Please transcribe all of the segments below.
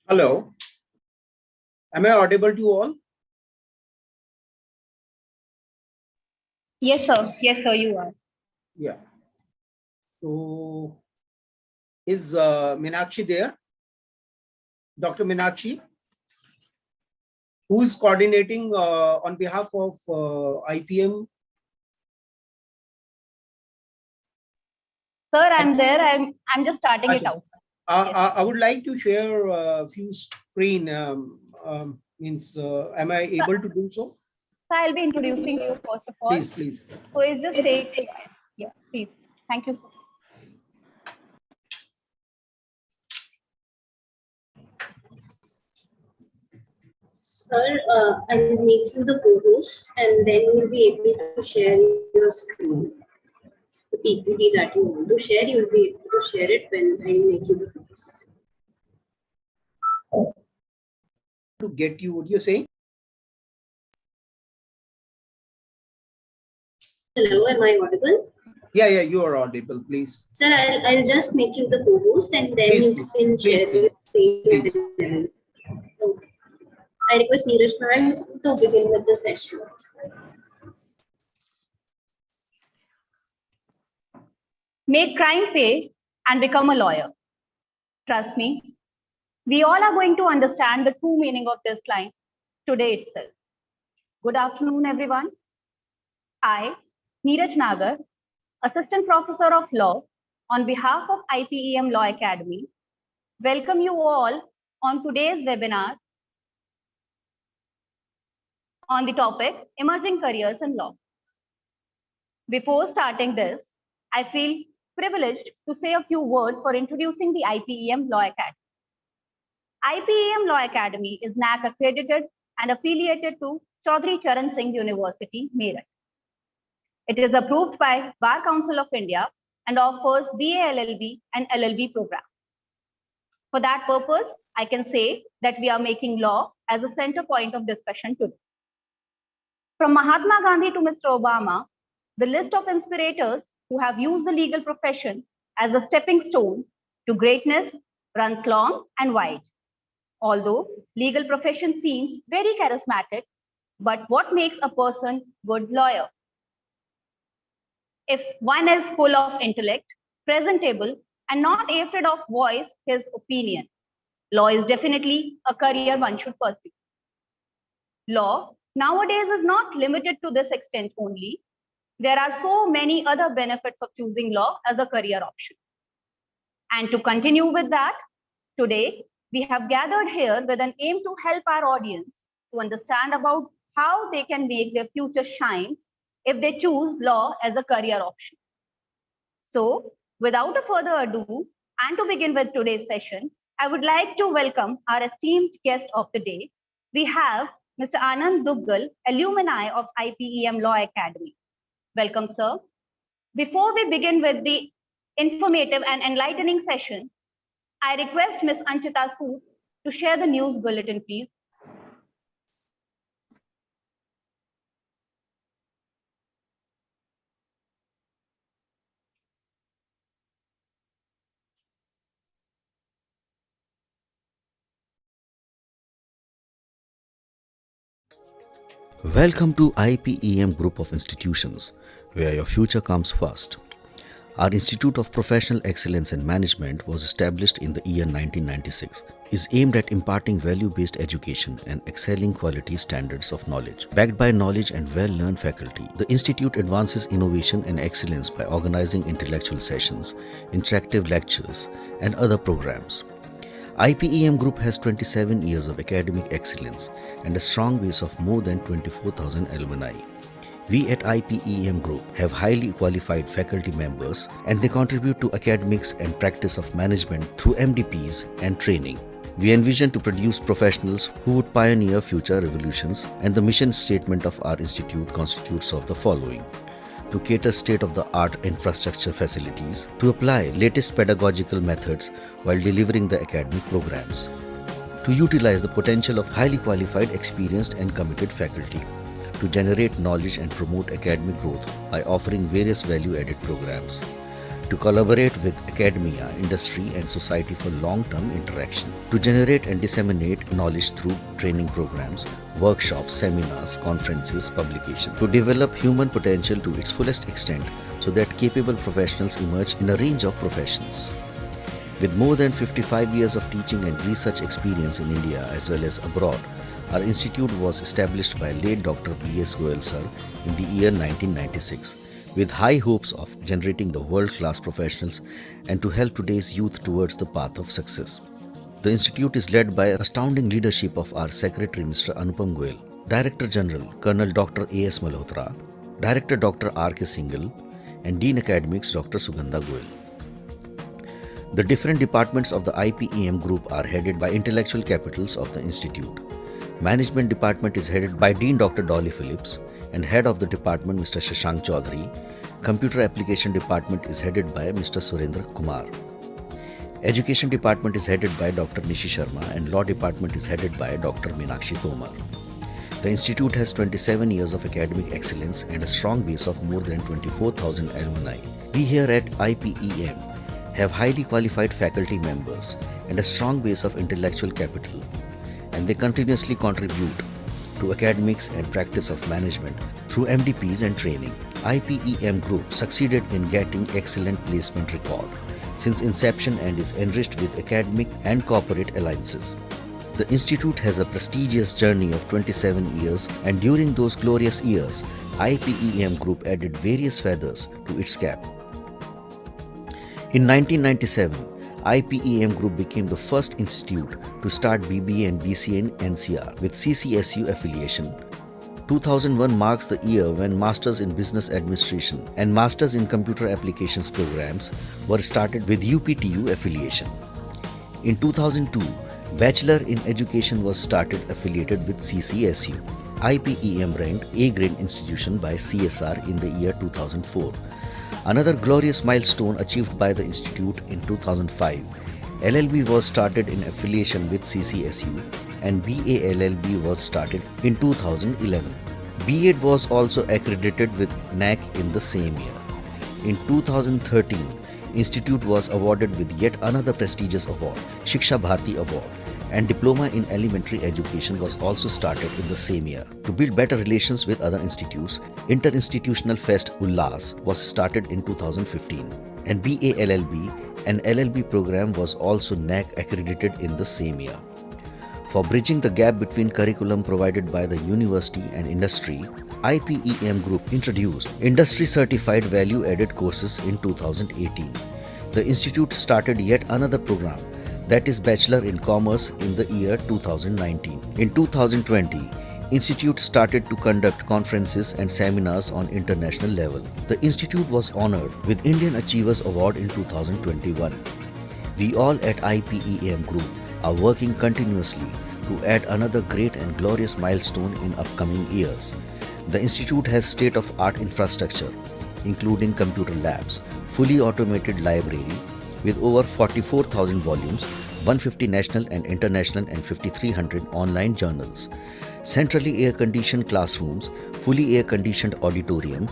Hello, am I audible to all? Yes, sir. Yes, sir, you are. Yeah. So, is Meenakshi there? Dr. Meenakshi, who is coordinating on behalf of IPM? Sir, I'm there. I'm just starting it out. I would like to share a few screen. Am I able to do so? So I'll be introducing you first of all. Please. So it's just take. Yeah, please. Thank you, sir. Sir, I'll make you the co-host and then you'll be able to share your screen. The PPT that you want to share, you'll be able to share it when I make you the host. To get you, what you're saying? Hello, am I audible? Yeah, you are audible, please. Sir, I'll just make you the co-host and then you can share your screen. Okay. I request Neeraj ma'am to begin with the session. Make crime pay and become a lawyer. Trust me, we all are going to understand the true meaning of this line today itself. Good afternoon, everyone. I, Neeraj Nagar, Assistant Professor of Law on behalf of IPEM Law Academy, welcome you all on today's webinar on the topic Emerging Careers in Law. Before starting this, I feel privileged to say a few words for introducing the IPEM Law Academy. IPEM Law Academy is NAC accredited and affiliated to Chaudhry Charan Singh University, Meerut. It is approved by Bar Council of India and offers BA LLB and LLB program. For that purpose, I can say that we are making law as a center point of discussion today. From Mahatma Gandhi to Mr. Obama, the list of inspirators who have used the legal profession as a stepping stone to greatness runs long and wide. Although legal profession seems very charismatic, but what makes a person good lawyer? If one is full of intellect, presentable, and not afraid of voice his opinion, law is definitely a career one should pursue. Law nowadays is not limited to this extent only. There are so many other benefits of choosing law as a career option. And to continue with that, today we have gathered here with an aim to help our audience to understand about how they can make their future shine if they choose law as a career option. So, without a further ado, and to begin with today's session, I would like to welcome our esteemed guest of the day. We have Mr. Anand Duggal, alumni of IPEM Law Academy. Welcome, sir. Before we begin with the informative and enlightening session, I request Ms. Anchita Sood to share the news bulletin, please. Welcome to IPEM Group of Institutions, where your future comes first. Our Institute of Professional Excellence in Management was established in the year 1996, is aimed at imparting value-based education and excelling quality standards of knowledge. Backed by knowledge and well-learned faculty, the Institute advances innovation and excellence by organizing intellectual sessions, interactive lectures, and other programs. IPEM Group has 27 years of academic excellence and a strong base of more than 24,000 alumni. We at IPEM Group have highly qualified faculty members and they contribute to academics and practice of management through MDPs and training. We envision to produce professionals who would pioneer future revolutions, and the mission statement of our institute constitutes of the following: to cater state-of-the-art infrastructure facilities, to apply latest pedagogical methods while delivering the academic programs, to utilize the potential of highly qualified, experienced and committed faculty, to generate knowledge and promote academic growth by offering various value-added programs, to collaborate with academia, industry, and society for long-term interaction, to generate and disseminate knowledge through training programs, workshops, seminars, conferences, publication, to develop human potential to its fullest extent so that capable professionals emerge in a range of professions. With more than 55 years of teaching and research experience in India as well as abroad, our institute was established by late Dr. B.S. Goyal sir in the year 1996, with high hopes of generating the world-class professionals and to help today's youth towards the path of success. The institute is led by astounding leadership of our Secretary Mr. Anupam Goyal, Director General Colonel Dr. A.S. Malhotra, Director Dr. R.K. Singhal, and Dean Academics Dr. Sugandha Goyal. The different departments of the IPEM group are headed by intellectual capitals of the institute. Management department is headed by Dean Dr. Dolly Phillips and head of the department Mr. Shashank Chaudhary. Computer application department is headed by Mr. Surendra Kumar. Education department is headed by Dr. Nishi Sharma and law department is headed by Dr. Meenakshi Tomar. The institute has 27 years of academic excellence and a strong base of more than 24,000 alumni. We here at IPEM have highly qualified faculty members and a strong base of intellectual capital, and they continuously contribute to academics and practice of management through MDPs and training. IPEM Group succeeded in getting excellent placement record since inception and is enriched with academic and corporate alliances. The institute has a prestigious journey of 27 years, and during those glorious years, IPEM Group added various feathers to its cap. In 1997, IPEM Group became the first institute to start BBA and BCA in NCR with CCSU affiliation. 2001 marks the year when Masters in Business Administration and Masters in Computer Applications programs were started with UPTU affiliation. In 2002, Bachelor in Education was started affiliated with CCSU. IPEM ranked A-grade institution by CSR in the year 2004. Another glorious milestone achieved by the institute in 2005, LLB was started in affiliation with CCSU and BA LLB was started in 2011. B.Ed was also accredited with NAC in the same year. In 2013, institute was awarded with yet another prestigious award, Shiksha Bharti Award, and Diploma in Elementary Education was also started in the same year. To build better relations with other institutes, Interinstitutional Fest Ullas was started in 2015, and BA LLB and LLB program was also NAC accredited in the same year. For bridging the gap between curriculum provided by the university and industry, IPEM Group introduced Industry Certified Value-Added Courses in 2018. The institute started yet another program, that is Bachelor in Commerce, in the year 2019. In 2020, Institute started to conduct conferences and seminars on international level. The institute was honored with Indian Achievers Award in 2021. We all at IPEM Group are working continuously to add another great and glorious milestone in upcoming years. The institute has state-of-art infrastructure, including computer labs, fully automated library with over 44,000 volumes, 150 national and international and 5,300 online journals, centrally air-conditioned classrooms, fully air-conditioned auditorium,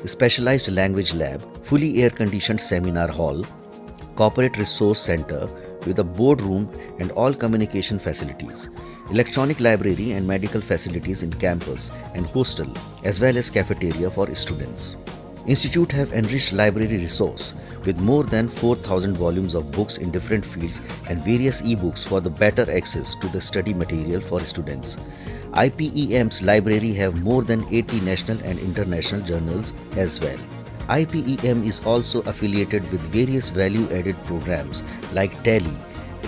specialized language lab, fully air-conditioned seminar hall, corporate resource center with a boardroom and all communication facilities, electronic library and medical facilities in campus and hostel, as well as cafeteria for students. Institute have enriched library resource with more than 4,000 volumes of books in different fields and various e-books for the better access to the study material for students. IPEM's library have more than 80 national and international journals as well. IPEM is also affiliated with various value-added programs like Tally,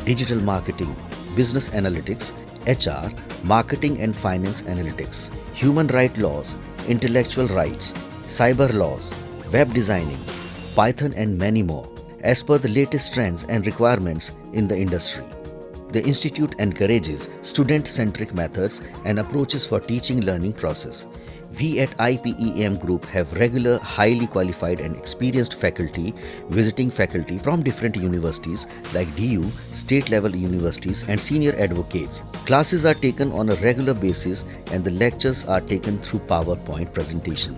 Digital Marketing, Business Analytics, HR, Marketing and Finance Analytics, Human Rights Laws, Intellectual Rights, Cyber Laws, Web Designing, Python and many more, as per the latest trends and requirements in the industry. The institute encourages student-centric methods and approaches for teaching-learning process. We at IPEM Group have regular, highly qualified and experienced faculty, visiting faculty from different universities like DU, state-level universities and senior advocates. Classes are taken on a regular basis and the lectures are taken through PowerPoint presentation.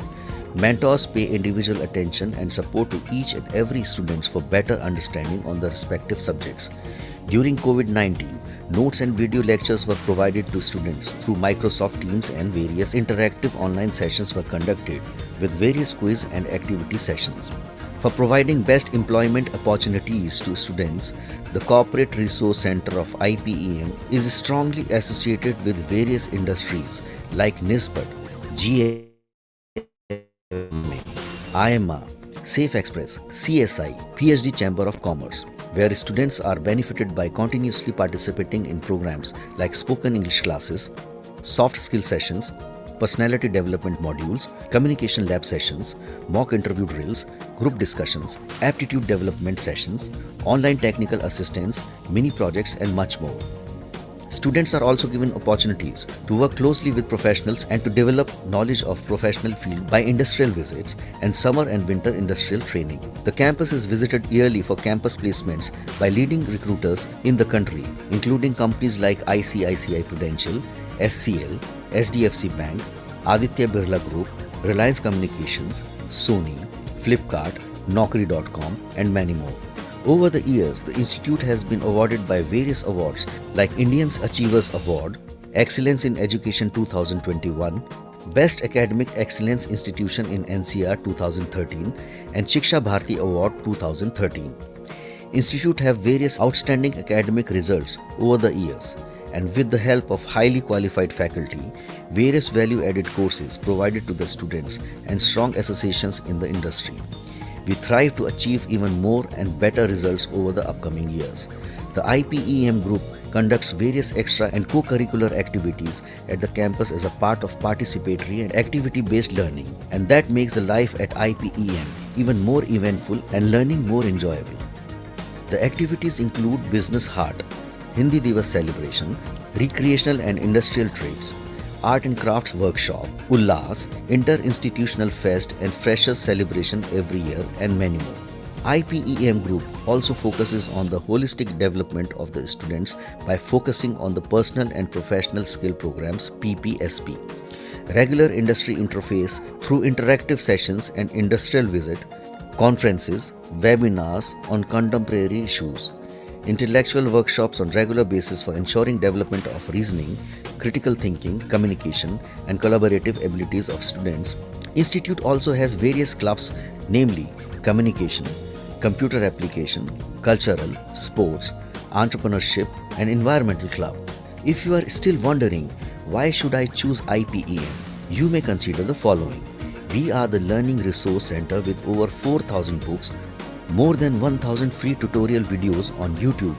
Mentors pay individual attention and support to each and every student for better understanding on the respective subjects. During COVID-19, notes and video lectures were provided to students through Microsoft Teams, and various interactive online sessions were conducted with various quiz and activity sessions. For providing best employment opportunities to students, the Corporate Resource Center of IPEM is strongly associated with various industries like NISBET, GMA, IMA, Safe Express, CSI, PhD Chamber of Commerce, where students are benefited by continuously participating in programs like spoken English classes, soft skill sessions, personality development modules, communication lab sessions, mock interview drills, group discussions, aptitude development sessions, online technical assistance, mini projects, and much more. Students are also given opportunities to work closely with professionals and to develop knowledge of professional field by industrial visits and summer and winter industrial training. The campus is visited yearly for campus placements by leading recruiters in the country, including companies like ICICI Prudential, SCL, SDFC Bank, Aditya Birla Group, Reliance Communications, Sony, Flipkart, Naukri.com, and many more. Over the years, the institute has been awarded by various awards like Indians Achievers Award, Excellence in Education 2021, Best Academic Excellence Institution in NCR 2013, and Shiksha Bharati Award 2013. Institute have various outstanding academic results over the years, and with the help of highly qualified faculty, various value-added courses provided to the students, and strong associations in the industry. We thrive to achieve even more and better results over the upcoming years. The IPEM group conducts various extra and co-curricular activities at the campus as a part of participatory and activity-based learning, and that makes the life at IPEM even more eventful and learning more enjoyable. The activities include Business Heart, Hindi Divas celebration, recreational and industrial trips, Art and Crafts Workshop, Ullas, Inter-Institutional Fest and Freshers Celebration every year, and many more. IPEM Group also focuses on the holistic development of the students by focusing on the Personal and Professional Skill Programs PPSP, regular industry interface through interactive sessions and industrial visit, conferences, webinars on contemporary issues, intellectual workshops on regular basis for ensuring development of reasoning, critical thinking, communication, and collaborative abilities of students. Institute also has various clubs, namely communication, computer application, cultural, sports, entrepreneurship, and environmental club. If you are still wondering why should I choose IPEM, you may consider the following. We are the learning resource center with over 4,000 books, more than 1,000 free tutorial videos on YouTube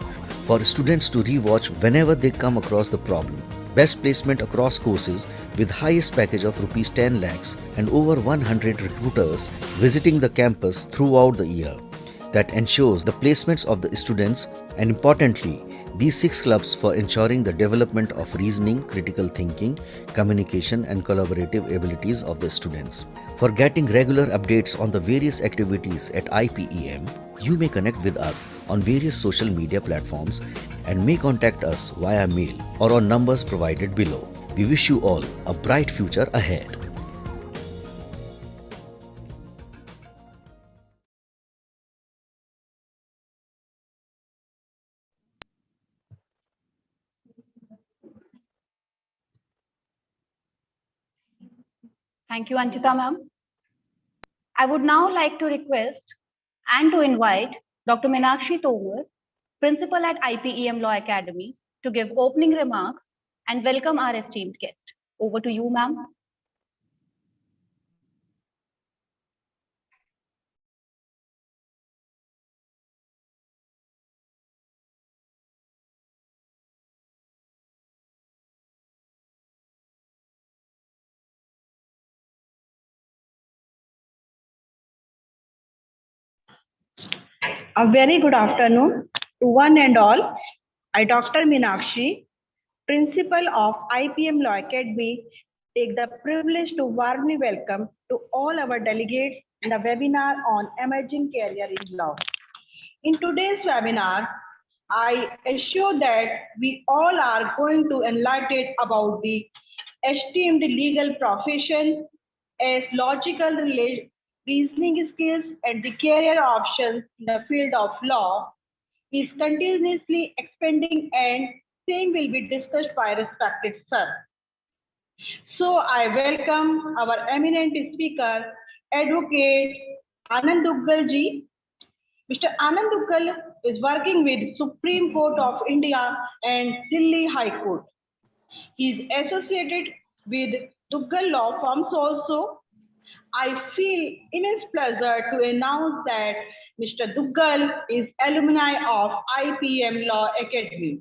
for students to rewatch whenever they come across the problem. Best placement across courses with highest package of rupees 10 lakhs and over 100 recruiters visiting the campus throughout the year. That ensures the placements of the students, and importantly, these 6 clubs for ensuring the development of reasoning, critical thinking, communication, and collaborative abilities of the students. For getting regular updates on the various activities at IPEM, you may connect with us on various social media platforms and may contact us via mail or on numbers provided below. We wish you all a bright future ahead. Thank you, Anchita ma'am. I would now like to request and to invite Dr. Meenakshi Tomar, Principal at IPEM Law Academy, to give opening remarks and welcome our esteemed guest. Over to you, ma'am. A very good afternoon to one and all. I, Dr. Meenakshi, Principal of IPM Law Academy, take the privilege to warmly welcome to all our delegates in the webinar on emerging career in law. In today's webinar, I assure that we all are going to enlighten about the esteemed legal profession, as logical reasoning skills and the career options in the field of law is continuously expanding, and same will be discussed by respected sir. So I welcome our eminent speaker, Advocate Anand Duggal ji. Mr. Anand Duggal is working with Supreme Court of India and Delhi High Court. He is associated with Duggal law firms also. I feel immense pleasure to announce that Mr. Duggal is alumni of IPEM Law Academy.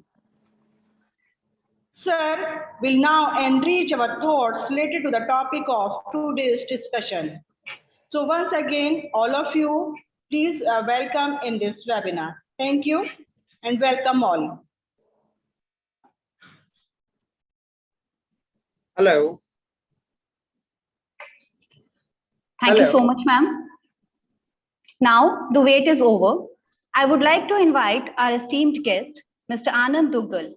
Sir will now enrich our thoughts related to the topic of today's discussion. So once again, all of you, please welcome in this webinar. Thank you and welcome all. Hello. Thank you so much, ma'am. Now, the wait is over. I would like to invite our esteemed guest, Mr. Anand Duggal.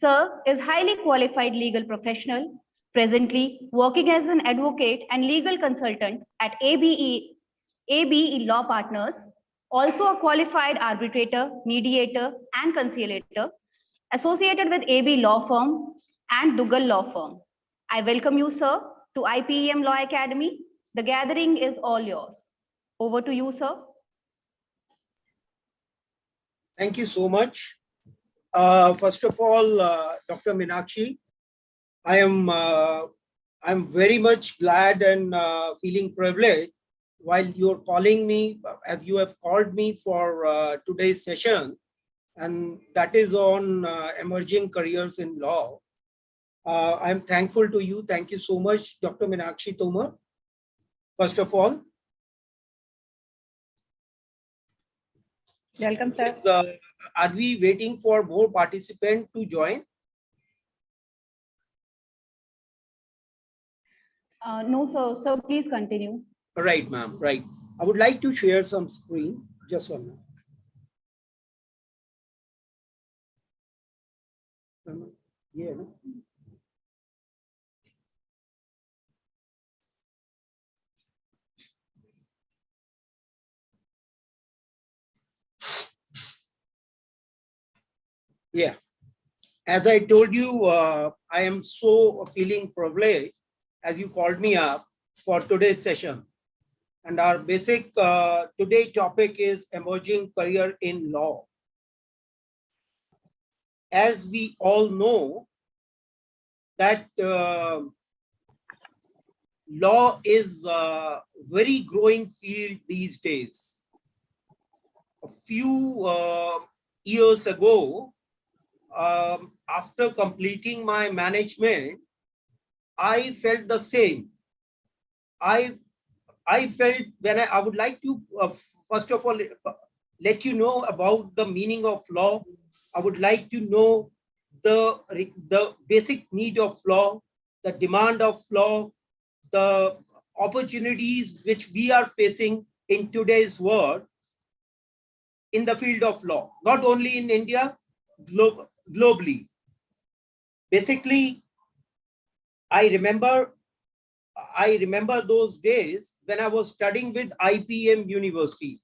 Sir is highly qualified legal professional, presently working as an advocate and legal consultant at ABE Law Partners, also a qualified arbitrator, mediator, and conciliator, associated with AB Law Firm and Duggal Law Firm. I welcome you, sir, to IPEM Law Academy. The gathering is all yours. Over to you, sir. Thank you so much. First of all, Dr. Meenakshi, I'm very much glad and feeling privileged while you're calling me, as you have called me for today's session, and that is on emerging careers in law. I'm thankful to you. Thank you so much, Dr. Meenakshi Tomar. First of all, Welcome, sir. is, are we waiting for more participants to join? No, sir. So please continue. Right, ma'am. Right. I would like to share some screen. Just 1 minute. Yeah. Yeah. As I told you, I am so feeling privileged as you called me up for today's session. And our basic today topic is emerging career in law. As we all know that law is a very growing field these days. A few years ago, after completing my management, I felt the same. I felt when I would like to first of all let you know about the meaning of law. I would like to know the basic need of law, the demand of law, the opportunities which we are facing in today's world in the field of law, not only in India, globally. Basically, I remember those days when I was studying with IPEM University.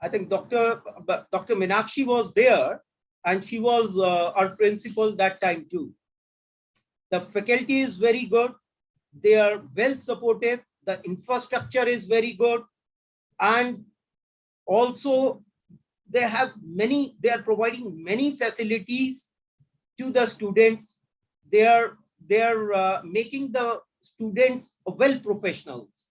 I think Dr. Meenakshi was there, and she was our principal that time too. The faculty is very good. They are well supportive. The infrastructure is very good. And also they are providing many facilities to the students. They are making the students well professionals.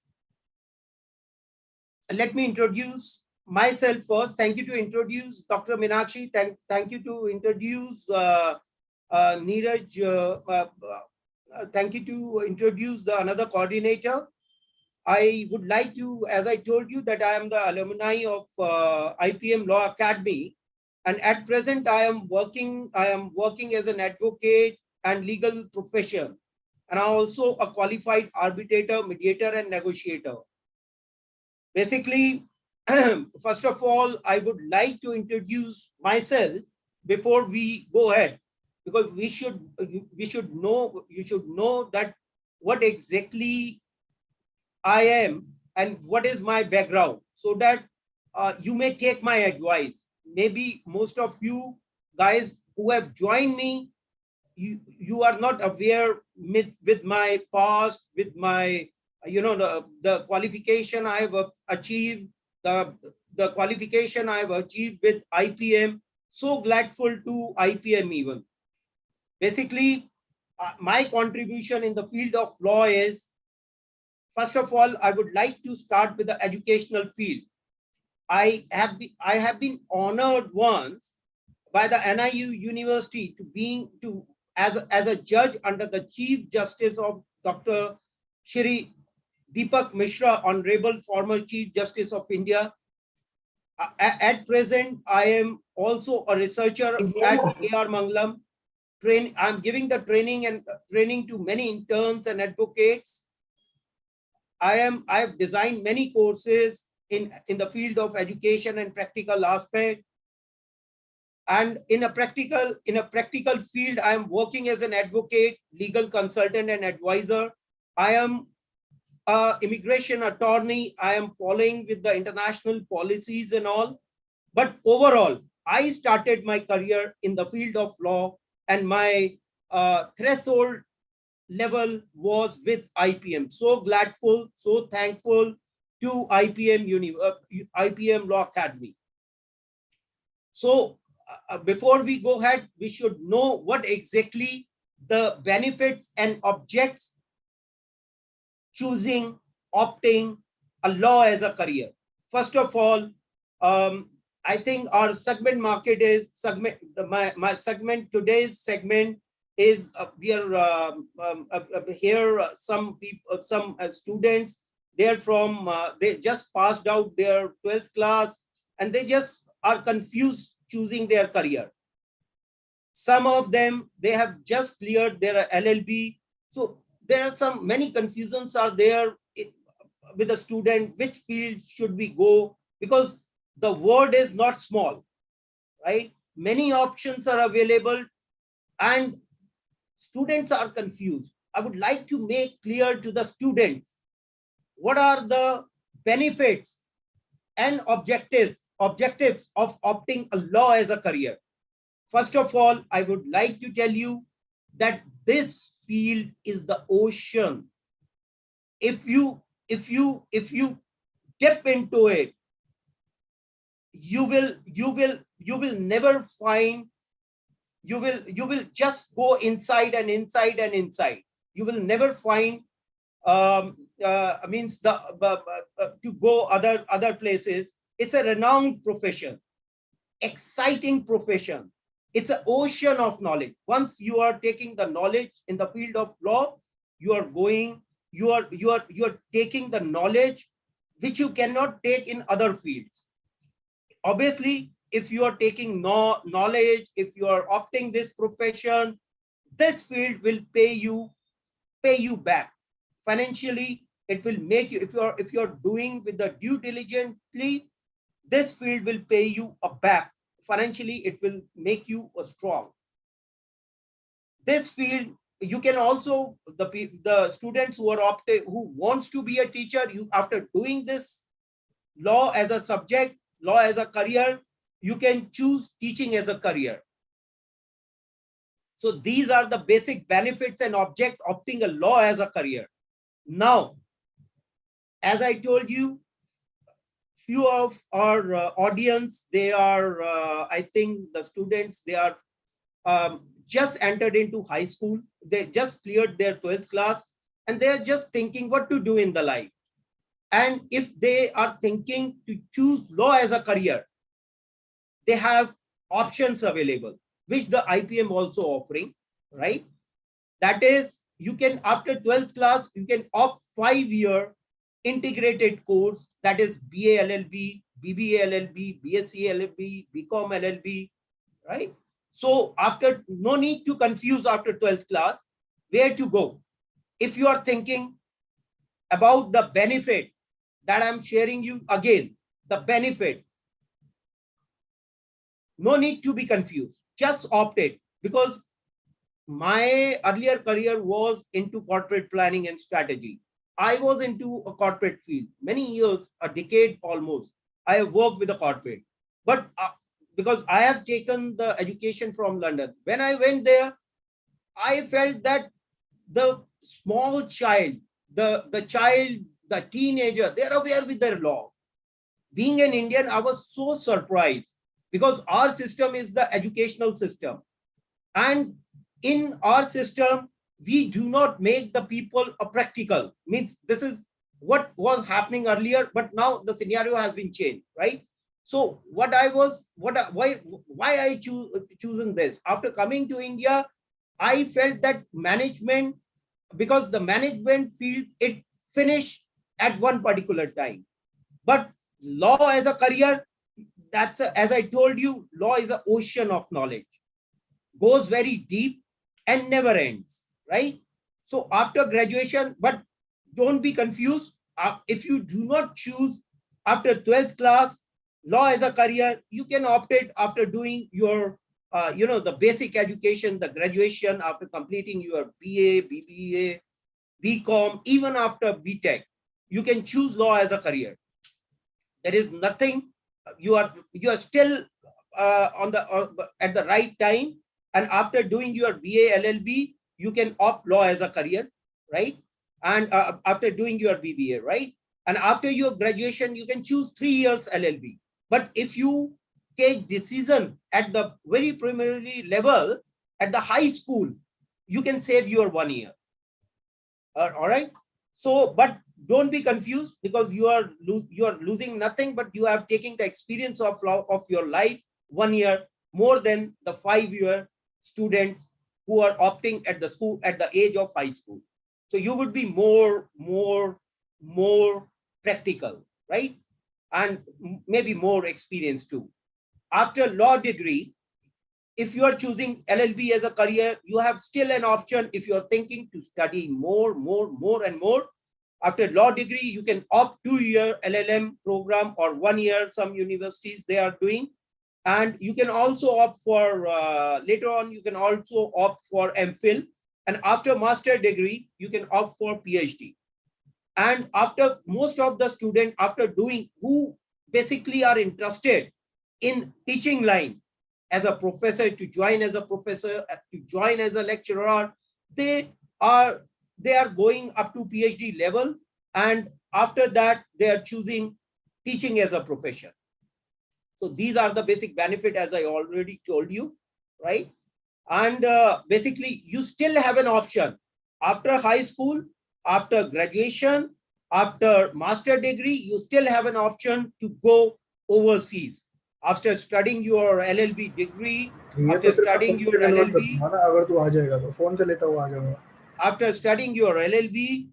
Let me introduce myself first. Thank you to introduce Dr. Meenakshi. Thank you to introduce Neeraj. Thank you to introduce the another coordinator. I would like to, as I told you, that I am the alumni of IPEM Law Academy, and at present I am working as an advocate and legal profession, and I'm also a qualified arbitrator, mediator, and negotiator. Basically, first of all, I would like to introduce myself before we go ahead, because you should know that what exactly I am and what is my background, so that you may take my advice. Maybe most of you guys who have joined me, you are not aware with my past, with my the qualification I have achieved, the qualification I have achieved with IPM. So grateful to IPM even. Basically, my contribution in the field of law is, first of all, I would like to start with the educational field. I have been honored once by the NIU University as a judge under the Chief Justice of Dr. Shri Deepak Mishra, Honorable former Chief Justice of India. At present, I am also a researcher at AR Mangalam. I'm giving the training to many interns and advocates. I have designed many courses in the field of education and practical aspect. And in a practical field, I am working as an advocate, legal consultant, and advisor. I am an immigration attorney. I am following with the international policies and all. But overall, I started my career in the field of law, and my threshold level was with IPM. So gladful, so thankful to IPM Law Academy. So before we go ahead, we should know what exactly the benefits and objects choosing, opting a law as a career. First of all, I think our segment market is my segment, today's segment is we are here some people, some students, they're from they just passed out their 12th class and they just are confused choosing their career. Some of them, they have just cleared their LLB. So there are many confusions are there with a student, which field should we go, because the world is not small, right? Many options are available and students are confused. I would like to make clear to the students what are the benefits and objectives of opting a law as a career. First of all, I would like to tell you that this field is the ocean. If you dip into it, you will never find, you will just go inside and inside and inside. You will never find means to go other places. It's a renowned profession, exciting profession. It's an ocean of knowledge. Once you are taking the knowledge in the field of law, you are taking the knowledge which you cannot take in other fields. Obviously, if you are taking knowledge, if you are opting this profession, this field will pay you back financially. It will make you, if you are doing with the due diligently, this field will pay you back financially. It will make you strong. This field, you can also, the students who are who wants to be a teacher, you, after doing this law as a subject, law as a career, you can choose teaching as a career. So these are the basic benefits and object opting a law as a career. Now, as I told you, few of our audience, they are, I think the students, they are just entered into high school. They just cleared their 12th class and they're just thinking what to do in the life. And if they are thinking to choose law as a career, they have options available, which the IPM also offering, right? That is, you can, after 12th class, you can opt 5-year integrated course, that is BA LLB, BBA LLB, BSc LLB, BCom LLB, right? So after, no need to confuse after 12th class, where to go. If you are thinking about the benefit that I'm sharing you again, the benefit, no need to be confused, just opt it, because my earlier career was into corporate planning and strategy. I was into a corporate field many years, a decade almost. I have worked with a corporate, but because I have taken the education from London, when I went there, I felt that the small child, the child, the teenager, they're aware with their law. Being an Indian, I was so surprised because our system is the educational system. And in our system, we do not make the people a practical. Means this is what was happening earlier, but now the scenario has been changed, right? So why I choosing this? After coming to India, I felt that management, because the management field, it finished at one particular time. But law as a career, as I told you, law is an ocean of knowledge, goes very deep and never ends, right? So after graduation, but don't be confused. If you do not choose after 12th class law as a career, you can opt it after doing your the basic education, the graduation, after completing your BA, BBA, BCom, even after BTech, you can choose law as a career. There is nothing, you are still at the right time. And after doing your BA, LLB, you can opt law as a career, right? And after doing your BBA, right? And after your graduation, you can choose 3 years LLB. But if you take decision at the very preliminary level, at the high school, you can save your 1 year. All right. So, but don't be confused, because you are losing nothing, but you have taken the experience of your life 1 year more than the 5-year students who are opting at the school at the age of high school. So you would be more practical, right? And maybe more experienced too. After law degree, if you are choosing LLB as a career, you have still an option. If you're thinking to study more and more, after law degree, you can opt 2-year LLM program, or 1 year, some universities they are doing. And you can also opt for, later on, you can also opt for MPhil. And after master degree, you can opt for PhD. And after most of the students, after doing, who basically are interested in teaching line as a professor, to join as a professor, to join as a lecturer, they are going up to PhD level. And after that, they are choosing teaching as a profession. So these are the basic benefit, as I already told you, right? And basically, you still have an option after high school, after graduation, after master degree, you still have an option to go overseas. After studying your LLB degree, after studying your LLB, after studying your LLB,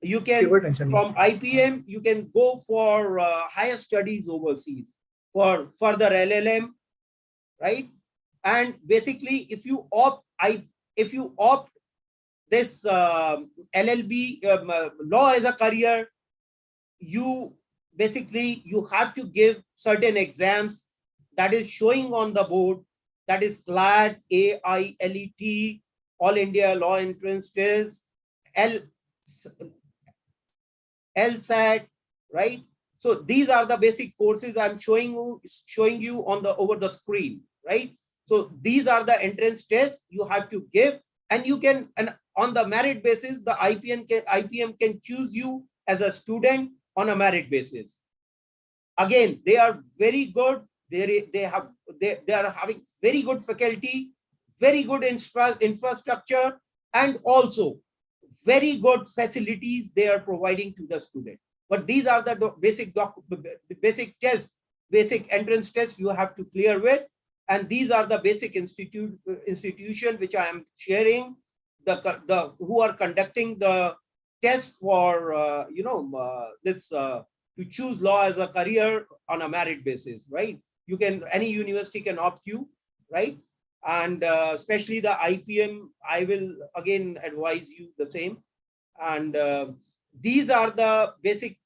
you can, from IPM, you can go for higher studies overseas for further LLM, right? And basically, if you opt this LLB law as a career, you basically have to give certain exams that is showing on the board, that is CLAT, AILET, All India Law Entrance Test, LSAT, right? So these are the basic courses I'm showing you on the over the screen, right? So these are the entrance tests you have to give, and you can, and on the merit basis, the IPM can choose you as a student on a merit basis. Again, they are very good. They are having very good faculty, very good infrastructure, and also very good facilities they are providing to the student. But these are the basic tests, basic entrance tests you have to clear with. And these are the basic institution which I am sharing, who are conducting the test for this to choose law as a career on a merit basis, right? You can, any university can opt you, right? And especially the IPM, I will again advise you the same. And these are the basic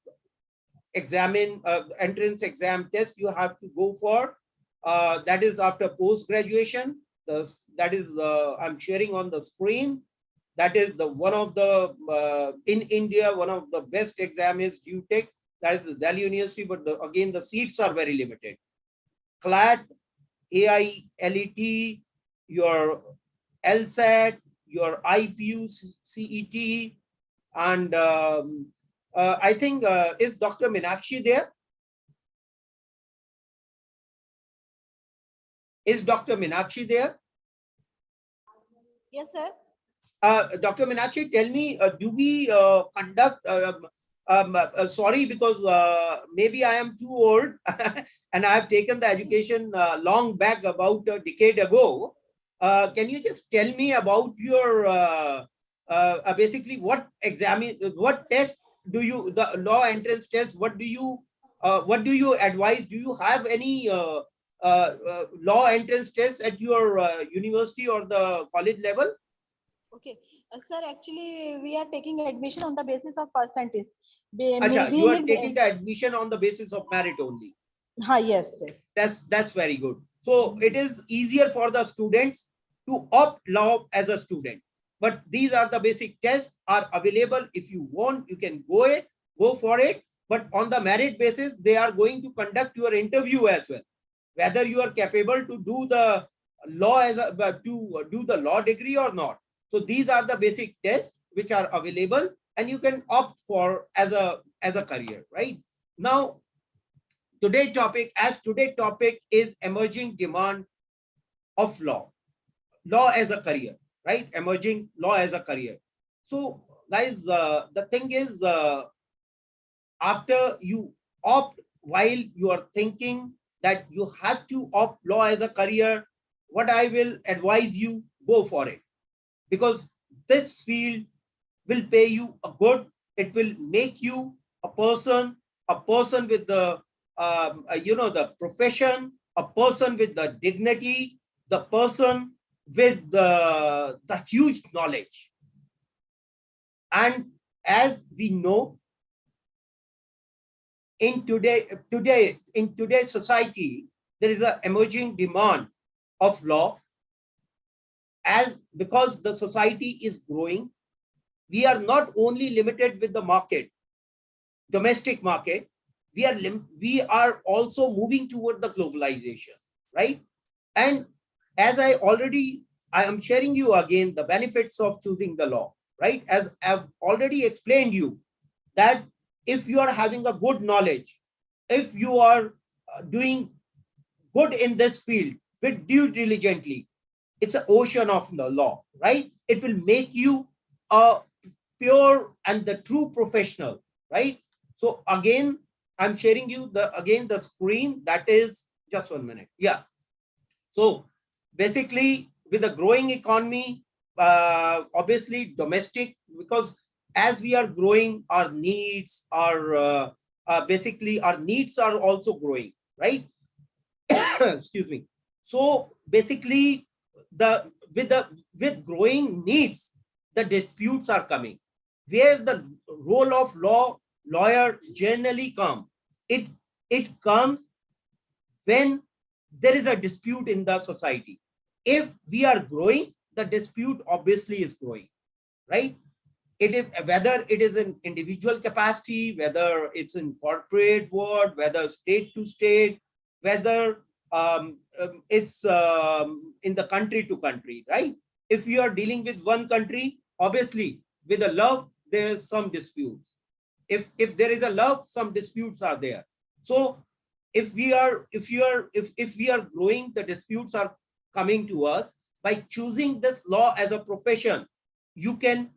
entrance exam test you have to go for. That is after post graduation. That is I'm sharing on the screen. That is the one of the in India, one of the best exam is UTech. That is the Delhi University, but again the seats are very limited. CLAT, AILET, your LSAT, your IPU, CET, and I think is Dr. Meenakshi there? Is Dr. Meenakshi there? Yes, sir. Dr. Meenakshi, tell me, do we conduct, sorry, because maybe I am too old and I have taken the education long back, about a decade ago. Can you just tell me about your, basically what what test do you, the law entrance test, what do you advise? Do you have any law entrance tests at your university or the college level? Okay, sir, actually, we are taking admission on the basis of percentage. Acha, We you are need, taking the admission on the basis of merit only. yes, sir. That's very good. So it is easier for the students to opt law as a student. But these are the basic tests are available. If you want, you can go for it. But on the merit basis, they are going to conduct your interview as well, whether you are capable to do the law as a to do the law degree or not. So these are the basic tests which are available, and you can opt for as a career, right? Now, today's topic is emerging demand of law as a career, right? Emerging law as a career. So guys, the thing is, after you opt, while you are thinking that you have to opt law as a career, what I will advise you, go for it, because this field will pay you a good, it will make you a person with the the profession, a person with the dignity, the person with the huge knowledge. And as we know, in today's society, there is an emerging demand of law, as because the society is growing. We are not only limited with the market, domestic market, we are also moving toward the globalization, right? And as I am sharing you again the benefits of choosing the law, right? As I've already explained you, that if you are having a good knowledge, if you are doing good in this field with due diligently, it's an ocean of the law, right? It will make you a pure and the true professional, right? So again, I'm sharing you the screen. That is just 1 minute. Yeah. So basically, with a growing economy, obviously domestic, because as we are growing, our needs are basically our needs are also growing, right? Excuse me. So basically, with growing needs, the disputes are coming, where the role of lawyer generally come. It comes when there is a dispute in the society. If we are growing, the dispute obviously is growing, right? It is whether it is in individual capacity, whether it's in corporate world, whether state to state, whether it's in the country to country, right? If you are dealing with one country, obviously with a love, there is some disputes. If there is a love, some disputes are there. So if we are growing, the disputes are coming to us. By choosing this law as a profession, you can,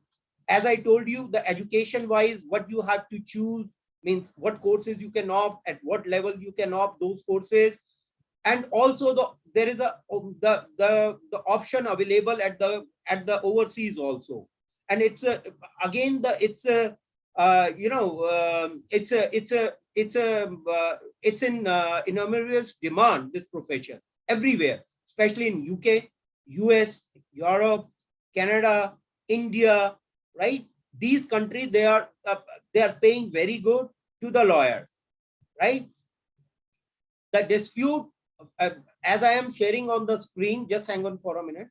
as I told you, the education wise, what you have to choose means what courses you can opt, at what level you can opt those courses. And also there is the option available at the overseas also. And it's a again the it's a it's in enormous demand, this profession, everywhere, especially in UK, US, Europe, Canada, India, right? These countries, they are paying very good to the lawyer, right? The dispute, as I am sharing on the screen, just hang on for a minute.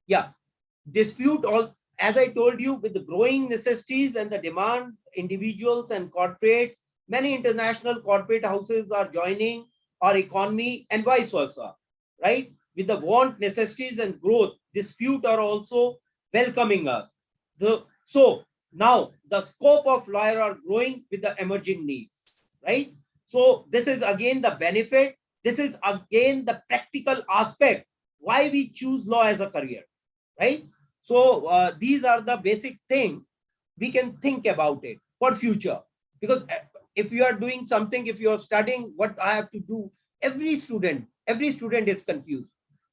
Yeah. dispute all, as I told you, with the growing necessities and the demand, individuals and corporates, many international corporate houses are joining our economy and vice versa, right? With the want, necessities and growth, dispute are also welcoming us. So now the scope of lawyer are growing with the emerging needs, right? So this is again the benefit. This is again the practical aspect why we choose law as a career, right? So these are the basic thing we can think about it for future. Because if you are doing something, if you are studying what I have to do, every student is confused,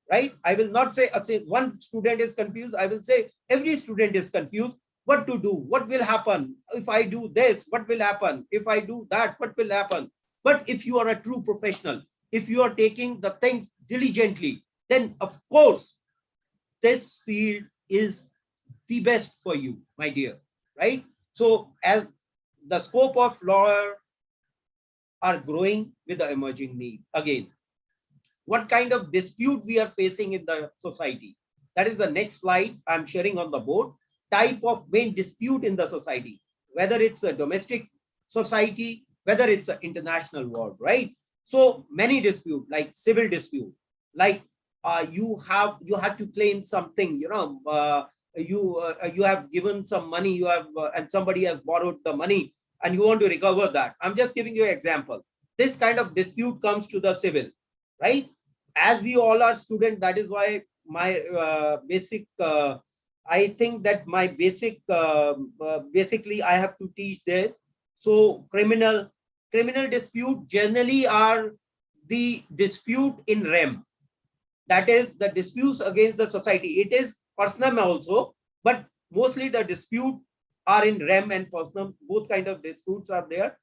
right? I will not say one student is confused. I will say every student is confused. What to do? What will happen? If I do this, what will happen? If I do that, what will happen? But if you are a true professional, if you are taking the things diligently, then of course, this field is the best for you, my dear, right? So as the scope of law are growing with the emerging need, again, what kind of dispute we are facing in the society? That is the next slide I'm sharing on the board. Type of main dispute in the society, whether it's a domestic society, whether it's an international world, right? So many dispute, like civil dispute, like you have to claim something, you have given some money, you have and somebody has borrowed the money and you want to recover that. I'm just giving you an example. This kind of dispute comes to the civil, right? As we all are students, that is why my basic I think that my basic basically I have to teach this. So criminal dispute generally are the dispute in rem, that is the disputes against the society. It is personal also, but mostly the dispute are in rem and personal. Both kind of disputes are there.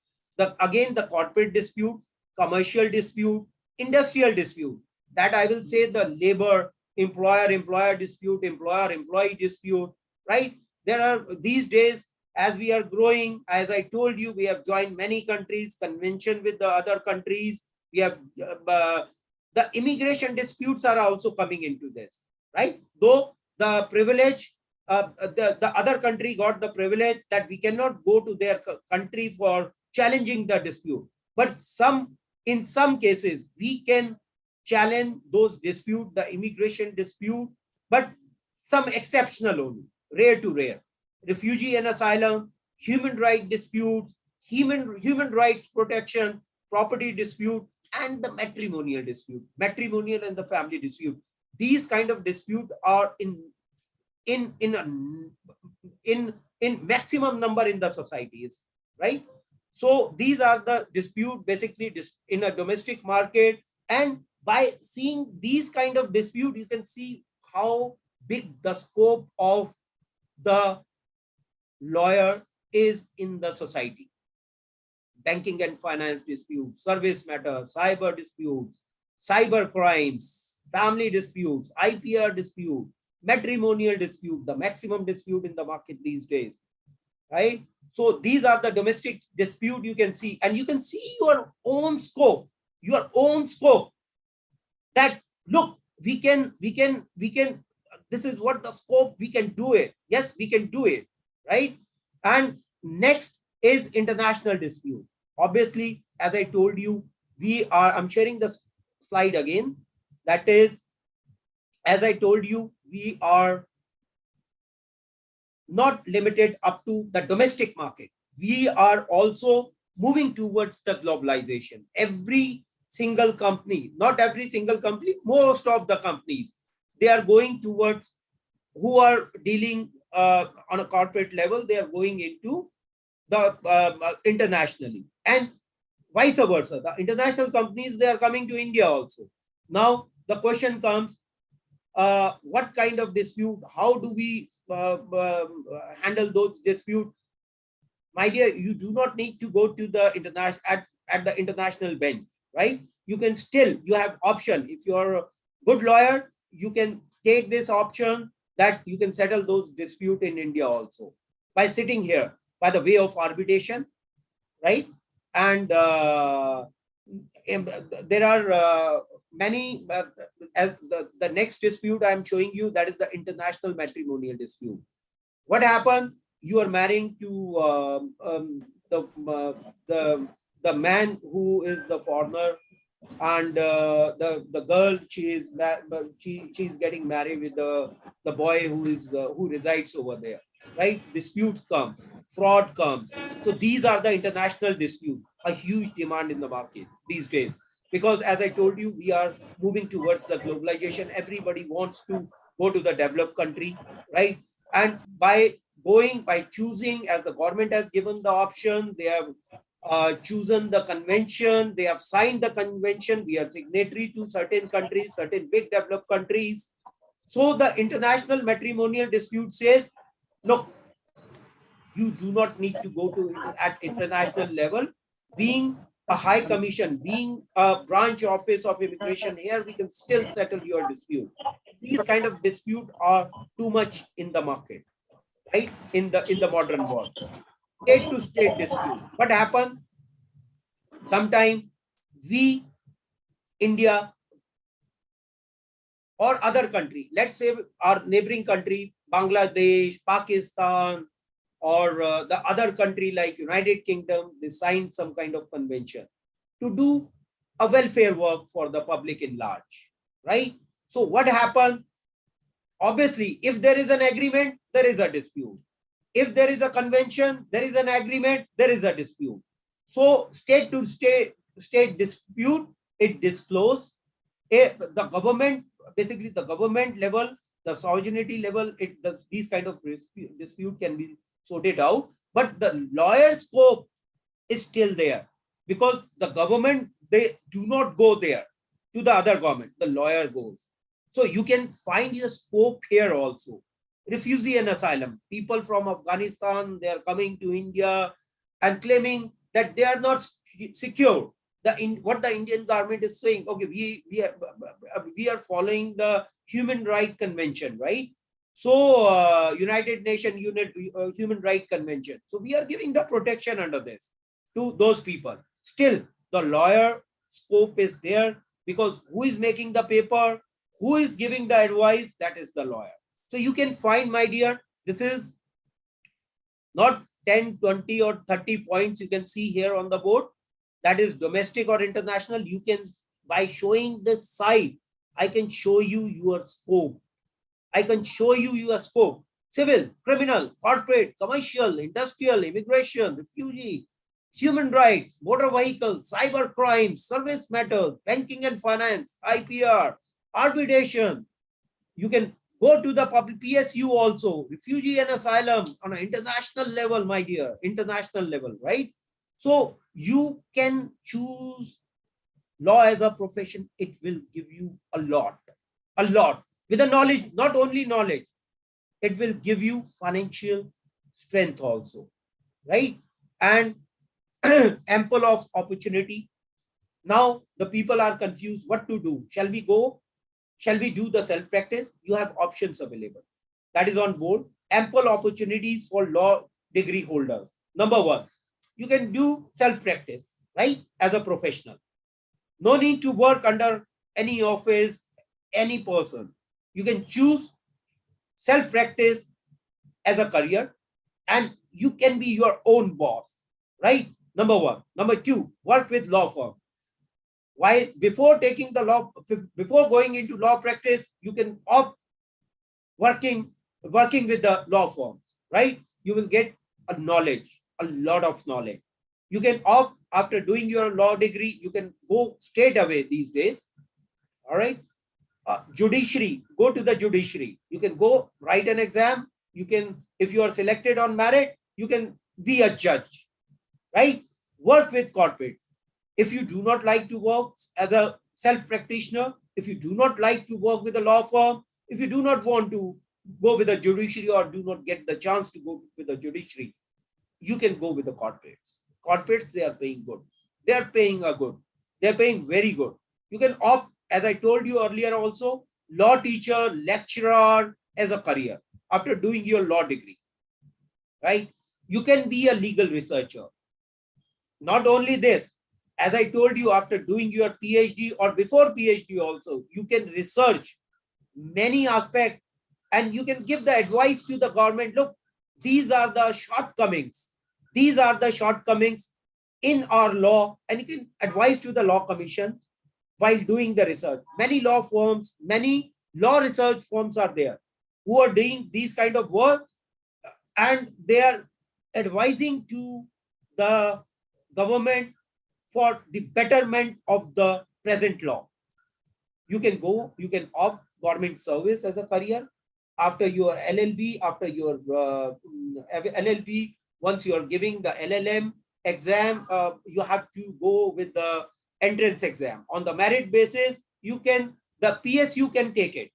Again, the corporate dispute, commercial dispute, industrial dispute, that I will say the labor, employer dispute, employee dispute, right? There are these days, as we are growing, as I told you, we have joined many countries, convention with the other countries. We have the immigration disputes are also coming into this, right? Though the privilege, the other country got the privilege that we cannot go to their country for challenging the dispute. But in some cases, we can challenge those dispute, the immigration dispute, but some exceptional only, rare to rare. Refugee and asylum, human rights disputes, human rights protection, property dispute, and the matrimonial dispute, matrimonial and the family dispute. These kind of dispute are in maximum number in the societies, right? So these are the dispute basically in a domestic market. And by seeing these kind of dispute, you can see how big the scope of the lawyer is in the society. Banking and finance disputes, service matters, cyber disputes, cyber crimes, family disputes, IPR dispute, matrimonial dispute, the maximum dispute in the market these days, right? So these are the domestic dispute you can see, and you can see your own scope, that look, we can, this is what the scope, we can do it. Yes, we can do it, right? And next is international dispute. Obviously, as I told you, I'm sharing the slide again. That is, as I told you, we are not limited up to the domestic market. We are also moving towards the globalization. Every single company, not every single company, most of the companies, they are going towards, who are dealing on a corporate level, they are going into the internationally, and vice versa. The international companies, they are coming to India also. Now the question comes, what kind of dispute, how do we handle those disputes? My dear, you do not need to go to the international at the international bench, right? You can still, you have option. If you are a good lawyer, you can take this option that you can settle those dispute in India also by sitting here, by the way of arbitration, right? And there are many, as the next dispute I'm showing you, that is the international matrimonial dispute. What happened? You are marrying to the man who is the foreigner, and the girl, she's getting married with the boy who resides over there, right? Disputes comes, fraud comes. So these are the international disputes, a huge demand in the market these days, because as I told you, we are moving towards the globalization. Everybody wants to go to the developed country, right? And by choosing, as the government has given the option, they have chosen the convention, they have signed the convention, we are signatory to certain countries, certain big developed countries. So the international matrimonial dispute says, look, you do not need to go to at international level. Being a high commission, being a branch office of immigration here, we can still settle your dispute. These kind of dispute are too much in the market, right? In the modern world. State to state dispute. What happened? Sometime we, India or other country, let's say our neighboring country, Bangladesh, Pakistan, or the other country like United Kingdom, they signed some kind of convention to do a welfare work for the public in large, right? So what happened? Obviously, if there is an agreement, there is a dispute. If there is a convention, there is an agreement, there is a dispute. So state to state dispute, it disclose the government, basically the government level, the sovereignty level, it does these kind of dispute can be sorted out, but the lawyer scope is still there, because the government, they do not go there to the other government, the lawyer goes. So you can find your scope here also. Refugee and asylum, people from Afghanistan, they are coming to India and claiming that they are not secure. What the Indian government is saying, okay, we are following the Human Rights Convention, right? So United Nations Human Rights Convention. So we are giving the protection under this to those people. Still, the lawyer scope is there, because who is making the paper, who is giving the advice, that is the lawyer. So you can find, my dear, this is not 10, 20 or 30 points you can see here on the board. That is domestic or international. You can, by showing this side, I can show you your scope. I can show you your scope. Civil, criminal, corporate, commercial, industrial, immigration, refugee, human rights, motor vehicles, cyber crimes, service matters, banking and finance, IPR, arbitration. You can go to the public PSU also, refugee and asylum on an international level, my dear, international level, right? So you can choose law as a profession. It will give you a lot with the knowledge, not only knowledge, it will give you financial strength also, right? And ample of opportunity. Now the people are confused what to do. Shall we go? Shall we do the self-practice? You have options available. That is on board. Ample opportunities for law degree holders. Number one, you can do self-practice, right? As a professional. No need to work under any office, any person. You can choose self-practice as a career, and you can be your own boss, right? Number one. Number two, work with law firm. Why? Before taking the law, before going into law practice, you can opt working with the law firms, right? You will get a knowledge, a lot of knowledge. You can opt after doing your law degree, you can go straight away these days. All right. Judiciary, go to the judiciary. You can go write an exam. You can, if you are selected on merit, you can be a judge, right? Work with corporates. If you do not like to work as a self-practitioner, if you do not like to work with a law firm, if you do not want to go with the judiciary or do not get the chance to go with the judiciary, you can go with the corporates. Corporates, they are paying good. They are paying good. They are paying very good. You can opt, as I told you earlier also, law teacher, lecturer as a career after doing your law degree, right? You can be a legal researcher. Not only this, as I told you, after doing your PhD or before PhD also, you can research many aspects and you can give the advice to the government. Look, these are the shortcomings. These are the shortcomings in our law, and you can advise to the law commission while doing the research. Many law firms, many law research firms are there who are doing these kind of work, and they are advising to the government for the betterment of the present law. You can go, you can opt government service as a career after your LLB, after your LLB. Once you are giving the LLM exam, you have to go with the entrance exam. On the merit basis, you can, the PSU can take it.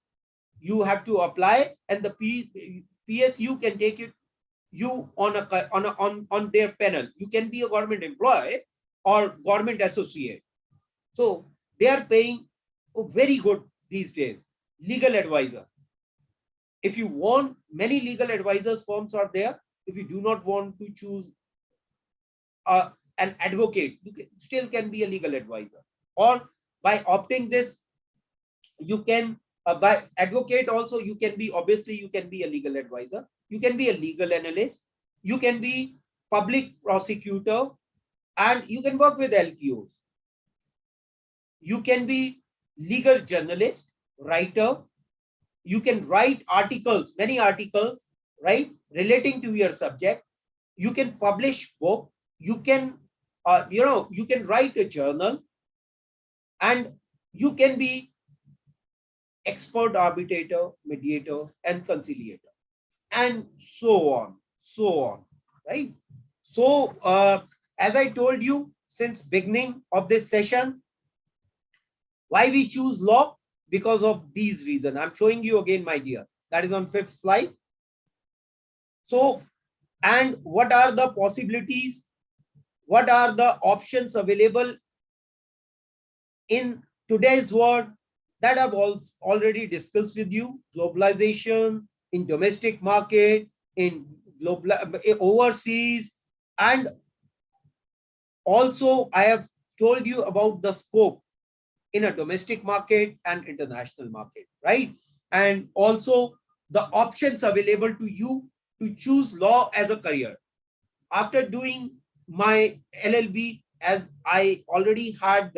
You have to apply, and the PSU can take it you on their panel. You can be a government employee or government associate. So they are paying very good these days. Legal advisor. If you want, many legal advisors firms are there. If you do not want to choose an advocate, you still can be a legal advisor. Or by opting this, you can by advocate also, you can be, obviously you can be a legal advisor, you can be a legal analyst, you can be public prosecutor, and you can work with LPOs. You can be legal journalist, writer. You can write articles, many articles, right, relating to your subject. You can publish book. You can, you can write a journal, and you can be expert arbitrator, mediator, and conciliator, and so on, right? So, as I told you since beginning of this session, why we choose law? Because of these reasons. I'm showing you again, my dear. That is on 5th slide. So, and what are the possibilities? What are the options available in today's world that I've already discussed with you? Globalization, in domestic market, in global, overseas, and also I have told you about the scope in a domestic market and international market, right? And also the options available to you to choose law as a career. After doing my LLB, as I already had,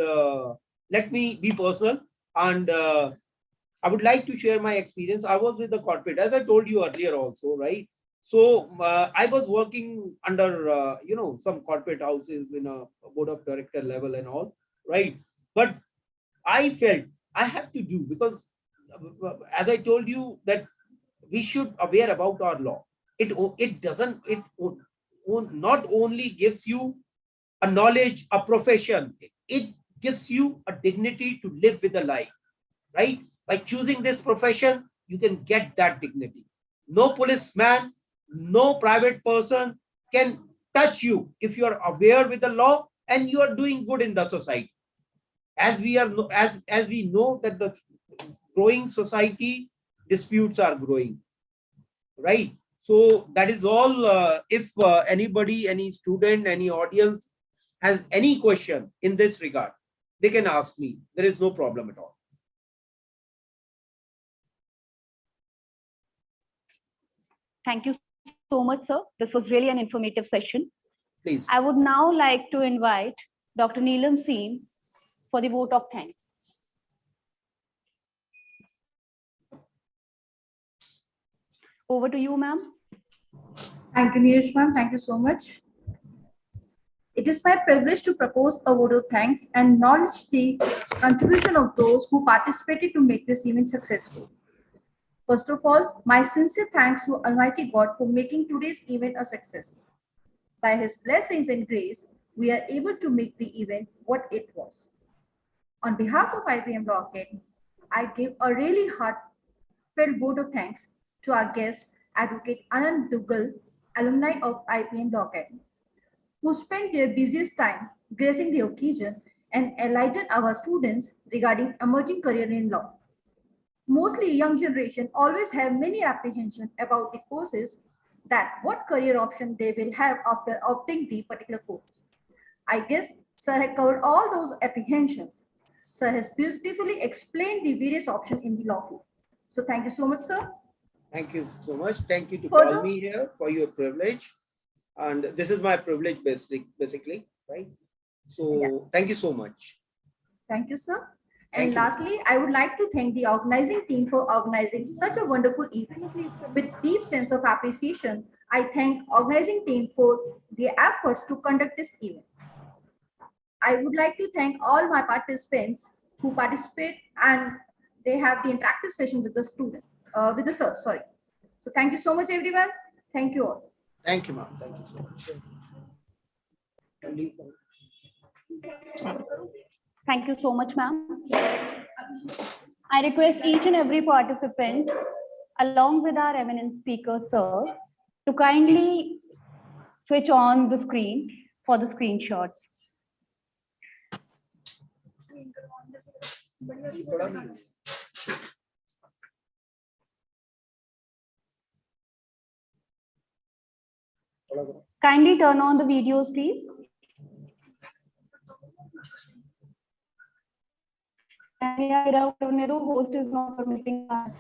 let me be personal, and I would like to share my experience. I was with the corporate, as I told you earlier also, right? So I was working under, some corporate houses in a board of director level and all, right? But I felt I have to do, because as I told you, that we should aware about our law. It doesn't, it not only gives you a knowledge, a profession, it gives you a dignity to live with a life, right? By choosing this profession, you can get that dignity. No policeman, no private person can touch you if you are aware with the law and you are doing good in the society. As we are, as we know that the growing society, disputes are growing, right? So that is all. If anybody, any student, any audience has any question in this regard, they can ask me. There is no problem at all. Thank you so much, sir. This was really an informative session. Please. I would now like to invite Dr. Neelam Seem for the vote of thanks. Over to you, ma'am. Thank you, Neeraj ma'am. Thank you so much. It is my privilege to propose a vote of thanks and acknowledge the contribution of those who participated to make this event successful. First of all, my sincere thanks to Almighty God for making today's event a success. By His blessings and grace, we are able to make the event what it was. On behalf of IPEM Law Academy, I give a really heartfelt vote of thanks to our guest, Advocate Anand Dugal, alumni of IPEM Law Academy, who spent their busiest time gracing the occasion and enlightened our students regarding emerging career in law. Mostly young generation always have many apprehension about the courses, that what career option they will have after opting the particular course. I guess Sir had covered all those apprehensions. Sir has beautifully explained the various options in the law field. So thank you so much, sir. Thank you so much. Thank you to Further- call me here for your privilege. And this is my privilege basically, right? So thank you so much. Thank you, sir. Thank And you. lastly, I would like to thank the organizing team for organizing such a wonderful event. With deep sense of appreciation, I thank organizing team for their efforts to conduct this event. I would like to thank all my participants who participate and they have the interactive session with the student, with the sir, sorry. So thank you so much, everyone. Thank you all. Thank you, ma'am. Thank you so much. Thank you so much, ma'am. I request each and every participant, along with our eminent speaker, sir, to kindly switch on the screen for the screenshots. Kindly turn on the videos, please. Host is not permitting that.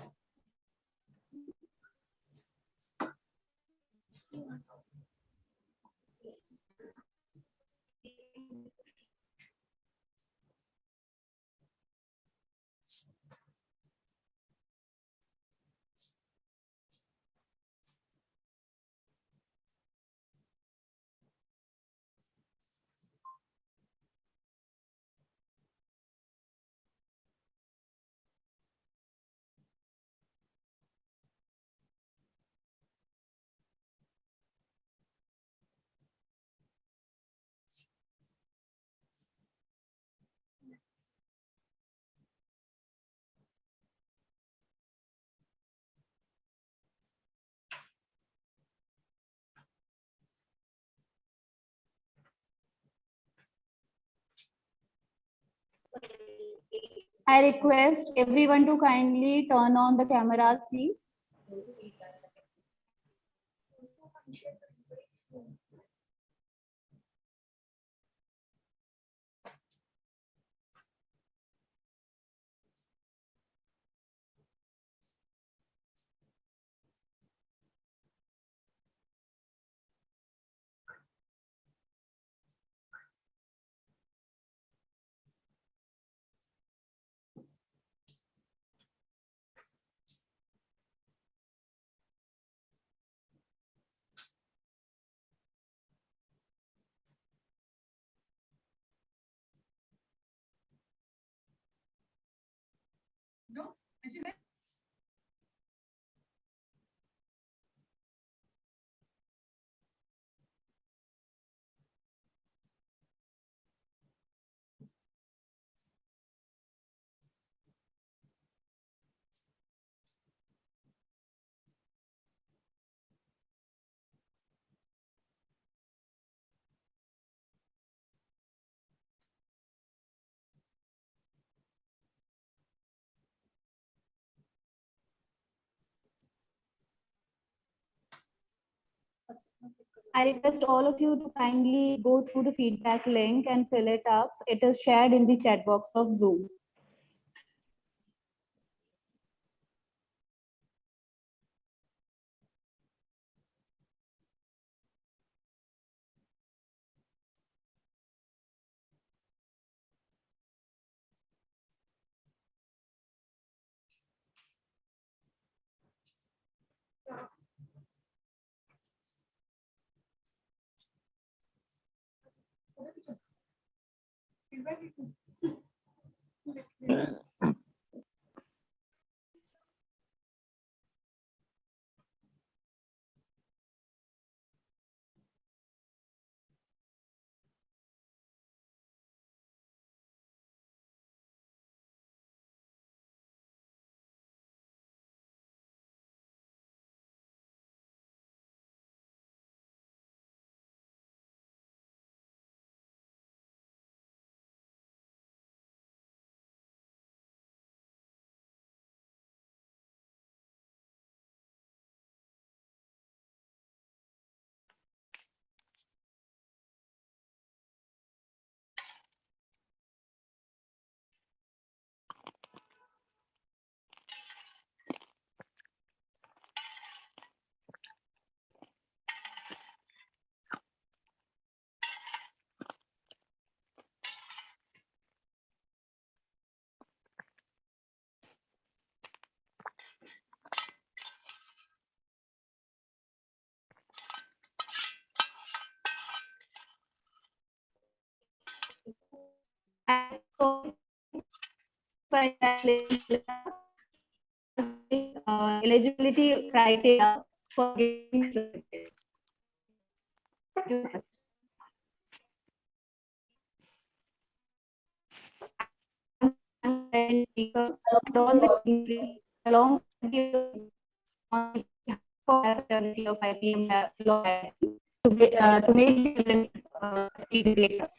I request everyone to kindly turn on the cameras, please. I request all of you to kindly go through the feedback link and fill it up. It is shared in the chat box of Zoom. eligibility criteria for getting selected. Thank you. And speaker along with the fraternity of IPM law to make the data.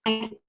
Thank you.